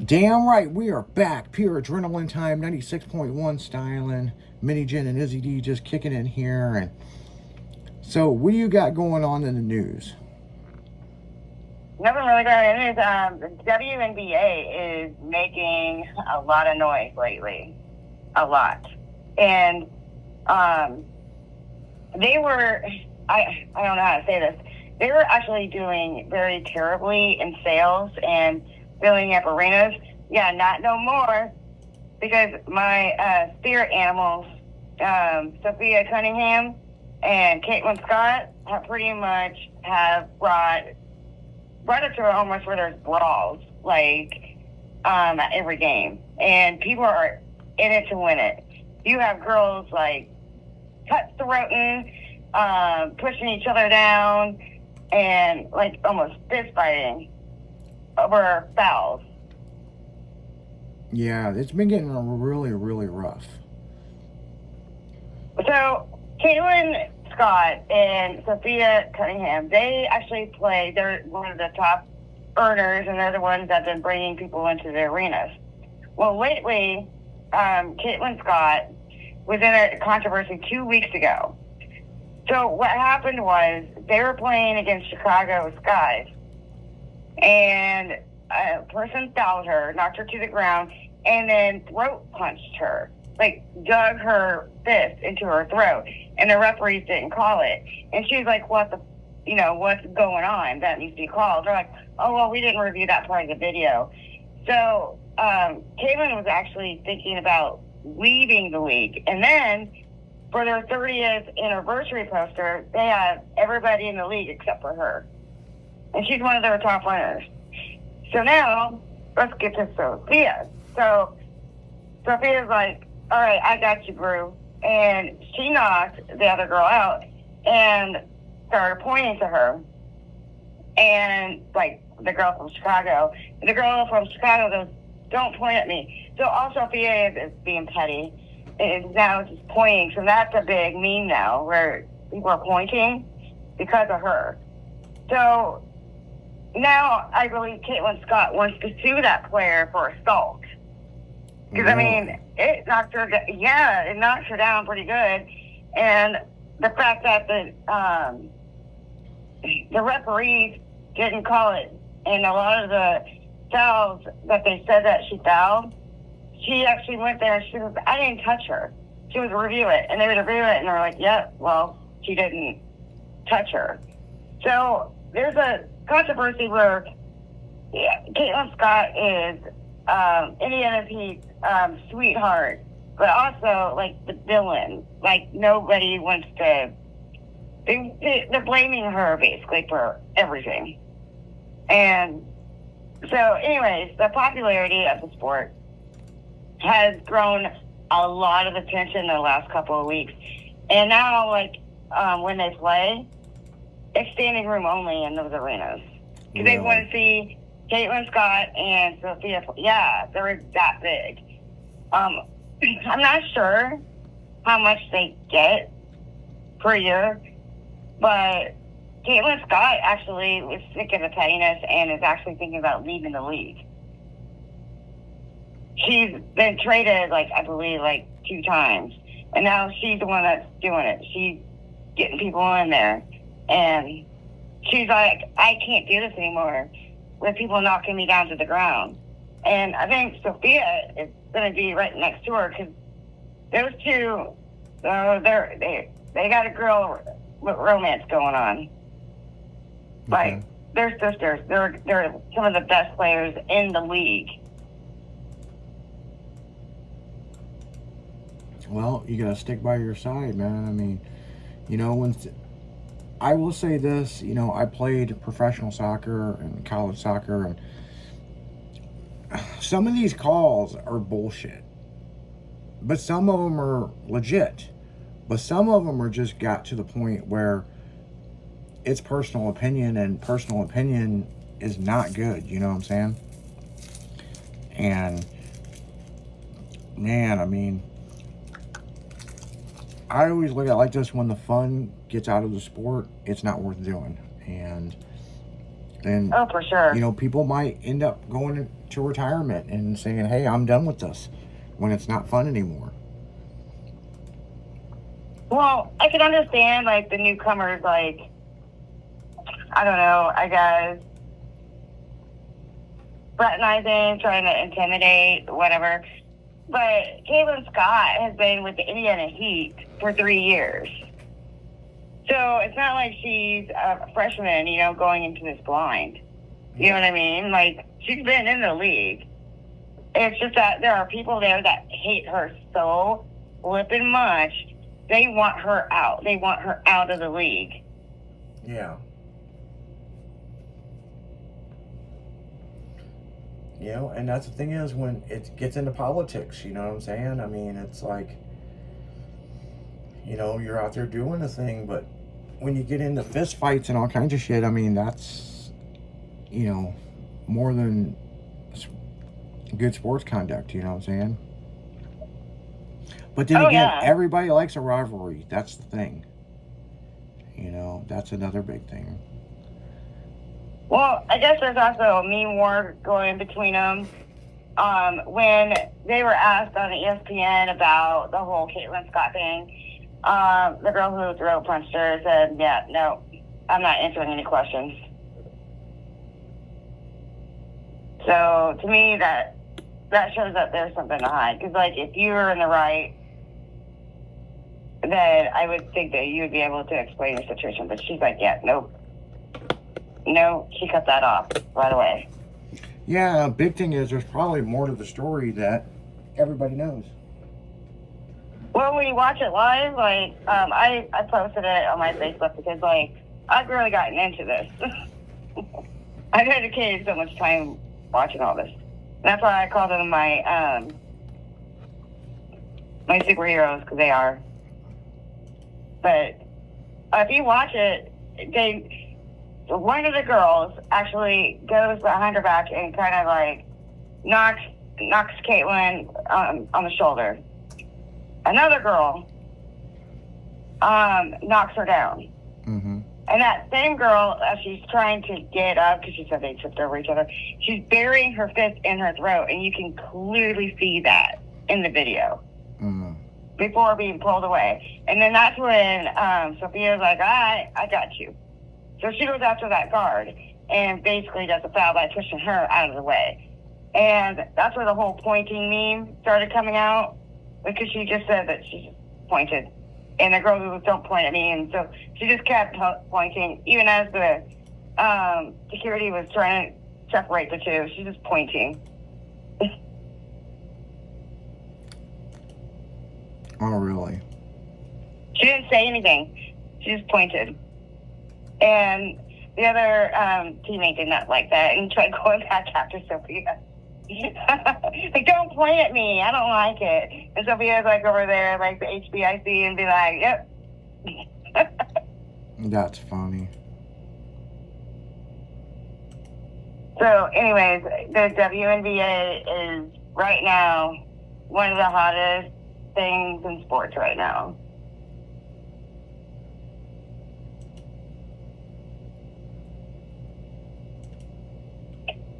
Damn right, we are back. Pure adrenaline time, 96.1 styling. Mini Jen and Izzy D just kicking in here. And so, what do you got going on in the news? Nothing really going on. The WNBA is making a lot of noise lately. A lot. And um, they were, I don't know how to say this, they were actually doing very terribly in sales and filling up arenas. Yeah, not no more, because my spirit animals, Sophia Cunningham and Caitlin Scott, have pretty much brought it to almost where there's brawls, like at every game. And people are in it to win it. You have girls like cutthroating, pushing each other down, and like almost fist fighting over fouls. Yeah, it's been getting really, really rough. So Caitlin Scott and Sophia Cunningham, they actually play. They're one of the top earners, and they're the ones that have been bringing people into the arenas. Well, lately, Caitlin Scott was in a controversy 2 weeks ago. So what happened was they were playing against Chicago Skies, and a person fouled her, knocked her to the ground, and then throat punched her, like dug her fist into her throat, and the referees didn't call it. And she was like, what's going on? That needs to be called. They're like, oh, well, we didn't review that part of the video. So Caitlin was actually thinking about leaving the league. And then for their 30th anniversary poster, they have everybody in the league except for her. And she's one of their top winners. So now, let's get to Sophia. So Sophia's like, all right, I got you, Brew. And she knocked the other girl out and started pointing to her. And, like, the girl from Chicago. And the girl from Chicago goes, don't point at me. So all Sophia is being petty. Is now just pointing. So that's a big meme now, where people are pointing because of her. So now I believe Caitlin Scott wants to sue that player for assault. Because, I mean, it knocked her down pretty good. And the fact that the referees didn't call it, and a lot of the fouls that they said that she fouled, she actually went there and she was, I didn't touch her. She was review it. And they would review it, and they're like, yeah, well, she didn't touch her. So there's a controversy where Caitlin Scott is Indiana Pete's sweetheart, but also like the villain. Like nobody wants to. They're blaming her basically for everything. And so, anyways, the popularity of the sport has grown a lot of attention in the last couple of weeks. And now, like when they play, it's standing room only in those arenas because they want to see Caitlin Scott and Sophia. Yeah, they're that big. I'm not sure how much they get per year, but Caitlin Scott actually was sick of the pettiness and is actually thinking about leaving the league. She's been traded, like, I believe, like 2 times. And now she's the one that's doing it. She's getting people in there. And she's like, I can't do this anymore with people knocking me down to the ground. And I think Sophia is going to be right next to her because those two, they got a girl romance going on. Okay. Like, they're sisters. They're some of the best players in the league. Well, you gotta stick by your side, man. I mean, I will say this, I played professional soccer and college soccer, and some of these calls are bullshit. But some of them are legit. But some of them are just got to the point where it's personal opinion, and personal opinion is not good, you know what I'm saying? And, man, I mean, I always look at it like this: when the fun gets out of the sport, it's not worth doing. And oh, for sure. People might end up going to retirement and saying, hey, I'm done with this when it's not fun anymore. Well, I can understand, like, the newcomers, like, I don't know, I guess, fraternizing, trying to intimidate, whatever. But Caitlin Scott has been with the Indiana Heat for 3 years. So it's not like she's a freshman, you know, going into this blind. You know what I mean? Like, she's been in the league. It's just that there are people there that hate her so flippin' much. They want her out. They want her out of the league. Yeah. You know, and that's the thing is when it gets into politics, you know what I'm saying? I mean, it's like, you know, you're out there doing a thing, but when you get into fist fights and all kinds of shit, I mean, that's, you know, more than good sports conduct, you know what I'm saying? But then again, everybody likes a rivalry. That's the thing. You know, that's another big thing. Well, I guess there's also a meme war going between them. When they were asked on ESPN about the whole Caitlin Scott thing, the girl who throat punched her said, yeah, no, I'm not answering any questions. So to me, that shows that there's something to hide. Because, like, if you were in the right, then I would think that you would be able to explain the situation. But she's like, yeah, nope. No, she cut that off right away. Yeah, big thing is there's probably more to the story that everybody knows. Well, when you watch it live, like, I posted it on my Facebook because, like, I've really gotten into this. I've dedicated so much time watching all this. That's why I call them my my superheroes, because they are. But if you watch it, one of the girls actually goes behind her back and kind of like knocks Caitlin on the shoulder. Another girl knocks her down. Mm-hmm. And that same girl, as she's trying to get up, because she said they tripped over each other, she's burying her fist in her throat, and you can clearly see that in the video. Mm-hmm. Before being pulled away. And then that's when Sophia's like, all right, I got you. So she goes after that guard and basically does a foul by pushing her out of the way. And that's where the whole pointing meme started coming out, because she just said that she just pointed. And the girl was, don't point at me. And so she just kept pointing, even as the security was trying to separate the two. She's just pointing. Oh, really? She didn't say anything. She just pointed. And the other teammate did not like that and tried going back after Sophia. Like, don't point at me. I don't like it. And Sophia's like over there, like the HBIC, and be like, yep. That's funny. So, anyways, the WNBA is right now one of the hottest things in sports right now.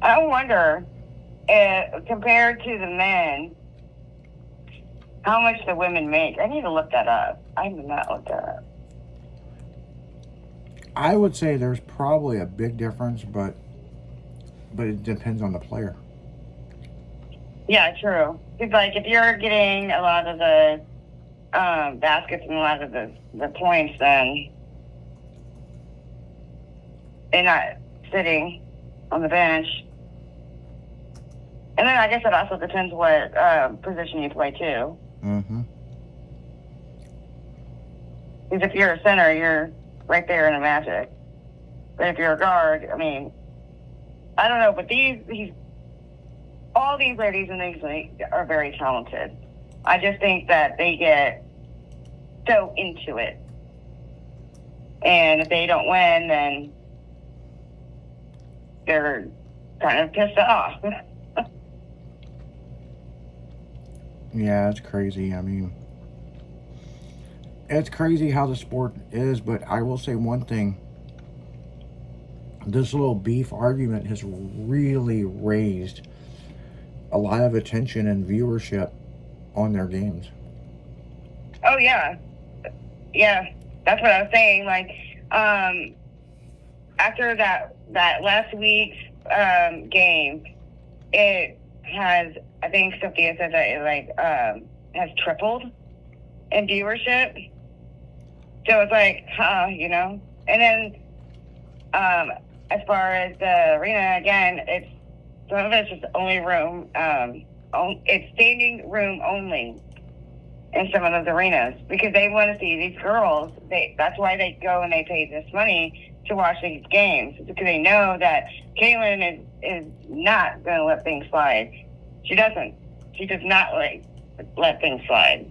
I wonder, compared to the men, how much the women make. I need to look that up. I have not looked that up. I would say there's probably a big difference, but it depends on the player. Yeah, true. It's like if you're getting a lot of the baskets and a lot of the points, then they're not sitting on the bench. And then I guess it also depends what position you play, too. Mm-hmm. Because if you're a center, you're right there in the Magic. But if you're a guard, I mean, I don't know, but all these ladies in these leagues are very talented. I just think that they get so into it. And if they don't win, then they're kind of pissed off. Yeah, it's crazy. I mean, it's crazy how the sport is, but I will say one thing. This little beef argument has really raised a lot of attention and viewership on their games. Oh yeah, yeah. That's what I was saying. Like, after that last week's game, it has. I think Sophia said that it has tripled in viewership. So it's like, you know. And then, as far as the arena, again, it's some of it's just only room. It's standing room only in some of those arenas because they want to see these girls. That's why they go and they pay this money to watch these games, because they know that Kaylin is not going to let things slide. She doesn't. She does not let things slide.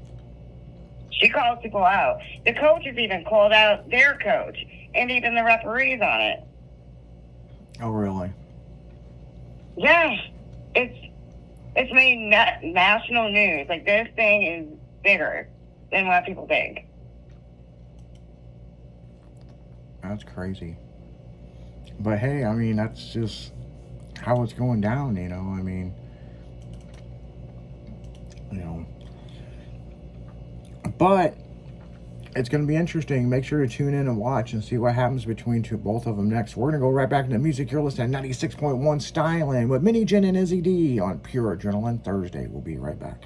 She calls people out. The coaches even called out their coach and even the referees on it. Oh, really? Yeah, it's made national news. Like, this thing is bigger than what people think. That's crazy. But hey, I mean, that's just how it's going down, you know. I mean, you know. But it's going to be interesting. Make sure to tune in and watch and see what happens between both of them next. We're going to go right back into music. You're listening to 96.1 Styling with Mini Jen and Izzy D on Pure Adrenaline Thursday. We'll be right back.